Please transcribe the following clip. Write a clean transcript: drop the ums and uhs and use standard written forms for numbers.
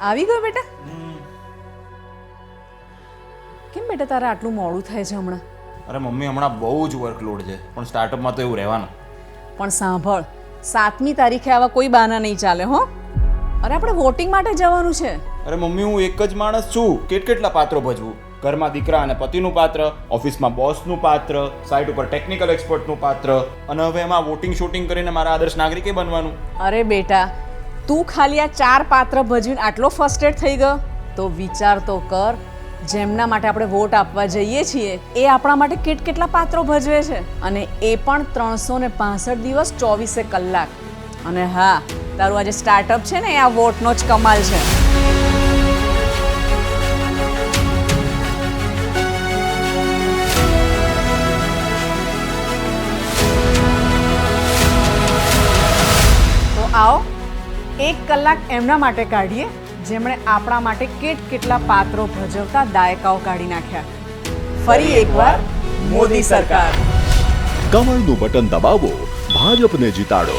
આવી ગયો બેટા? કેમ બેટા તારે આટલું મોડું થાય છે હમણાં? અરે મમ્મી હમણાં બહુ જ વર્કલોડ છે, પણ સ્ટાર્ટઅપમાં તો એવું રહેવાનું. પણ સાંભળ, 7મી તારીખે આવા કોઈ બહાના નહીં ચાલે હો. અરે આપણે વોટિંગ માટે જવાનું છે. અરે મમ્મી હું એક જ માણસ છું, કેટલા પાત્રો ભજવું? ઘરમાં દીકરા અને પતિનું પાત્ર, ઓફિસમાં બોસનું પાત્ર, સાઇટ ઉપર ટેકનિકલ એક્સપર્ટનું પાત્ર, અને હવે એમાં વોટિંગ શૂટિંગ કરીને મારા આદર્શ નાગરિકે બનવાનું. અરે બેટા, તું ખાલી આ 4 પાત્ર ભજવીને આટલો ફર્સ્ટેડ થઈ ગયો તો વિચાર તો કર, જેમના માટે આપણે વોટ આપવા જઈએ છીએ એ આપણા માટે કેટલા પાત્રો ભજવે છે, અને એ પણ 365 દિવસ 24 કલાક. અને હા, તારું આજે સ્ટાર્ટઅપ છે ને, એ આ વોટનો જ કમાલ છે. તો આવો 1 કલાક એમના માટે કાઢીએ જેમણે આપણા માટે કેટલા પાત્રો ભજવતા દાયકાઓ કાઢી નાખ્યા. ફરી એકવાર મોદી સરકાર. કમળનું બટન દબાવો, ભાજપને જીતાડો.